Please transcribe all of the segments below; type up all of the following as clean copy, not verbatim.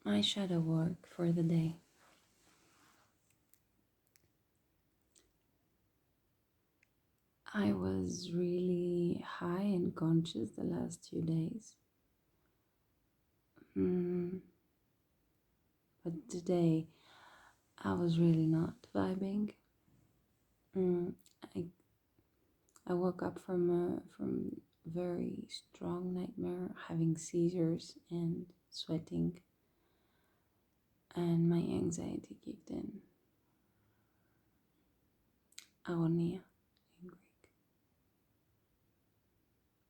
My shadow work for the day. I was really high and conscious the last 2 days. Mm, but today I was really not vibing. Mm, I, I woke up from very strong nightmare, having seizures and sweating, and my anxiety kicked in. Agonia in Greek.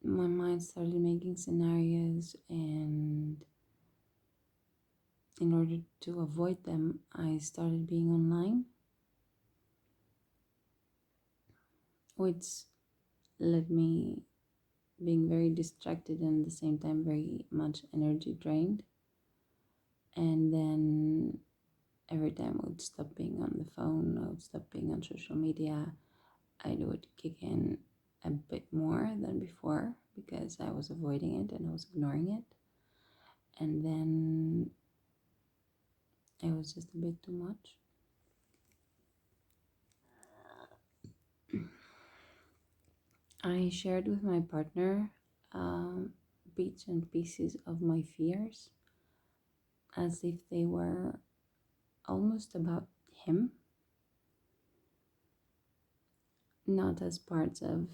My mind started making scenarios, and in order to avoid them, I started being online, which led me being very distracted and at the same time very much energy drained. And then every time I would stop being on the phone, I would stop being on social media, I would kick in a bit more than before because I was avoiding it and I was ignoring it. And then it was just a bit too much. I shared with my partner bits and pieces of my fears as if they were almost about him, not as parts of,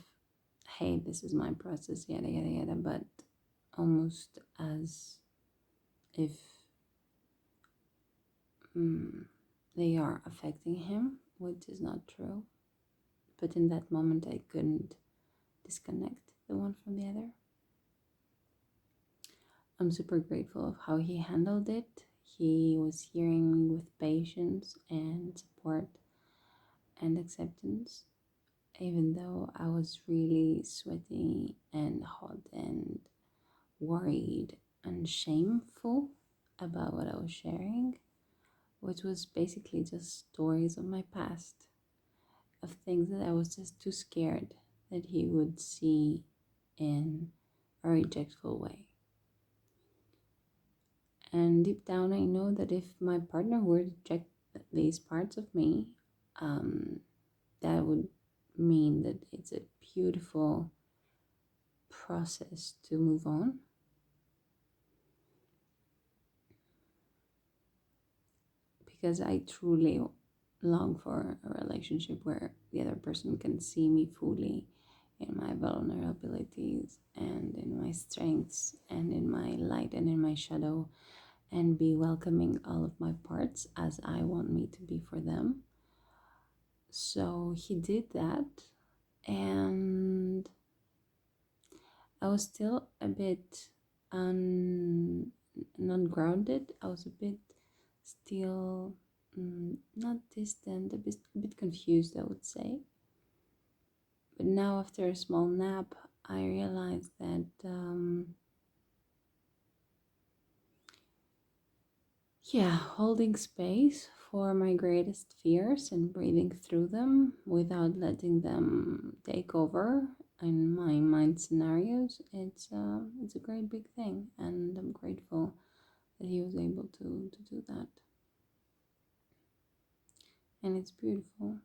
hey, this is my process, yada yada yada, but almost as if mm, they are affecting him, which is not true. But in that moment, I couldn't disconnect the one from the other. I'm super grateful of how he handled it. He was hearing me with patience and support and acceptance, even though I was really sweaty and hot and worried and shameful about what I was sharing, which was basically just stories of my past, of things that I was just too scared that he would see in a rejectful way. And deep down, I know that if my partner were to reject these parts of me, that would mean that it's a beautiful process to move on. Because I truly long for a relationship where the other person can see me fully in my vulnerabilities and in my strengths and in my light and in my shadow, and be welcoming all of my parts as I want me to be for them. So he did that, and I was still a bit not grounded. I was a bit still not distant, a bit confused, I would say. But now, after a small nap, I realized that holding space for my greatest fears and breathing through them without letting them take over in my mind scenarios, it's a great big thing, and I'm grateful that he was able to do that. And it's beautiful.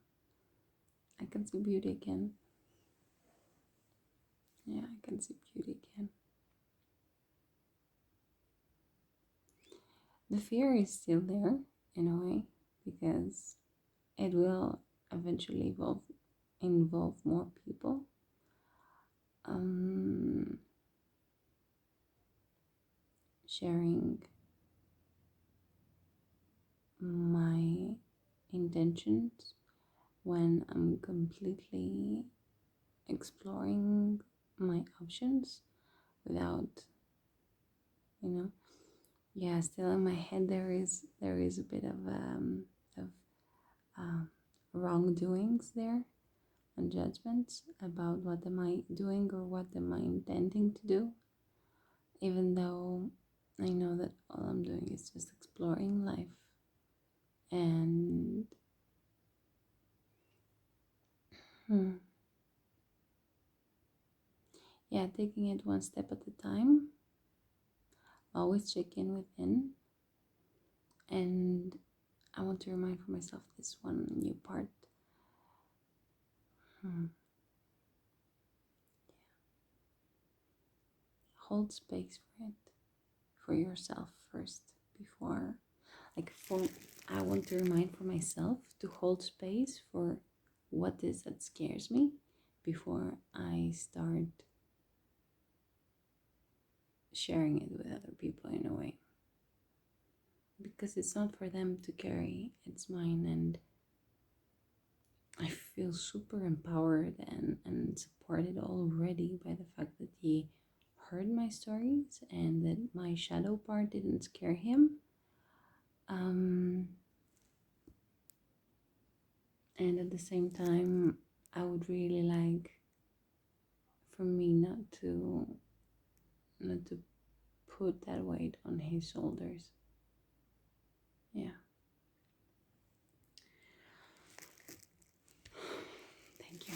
I can see beauty again. Yeah, I can see beauty again. The fear is still there in a way because it will eventually involve more people. Sharing my intentions when I'm completely exploring my options without, you know, still in my head there is a bit of uh, wrongdoings there and judgments about what am I doing or what am I intending to do, even though I know that all I'm doing is just exploring life and taking it one step at a time. Always check in within And I want to remind for myself this one new part. Hold space for it, for yourself first, before, like, for I want to remind for myself to hold space for what is that scares me before I start sharing it with other people in a way, because it's not for them to carry, it's mine. And I feel super empowered and supported already by the fact that he heard my stories and that my shadow part didn't scare him. And at the same time, I would really like for me not to put that weight on his shoulders. Yeah. Thank you.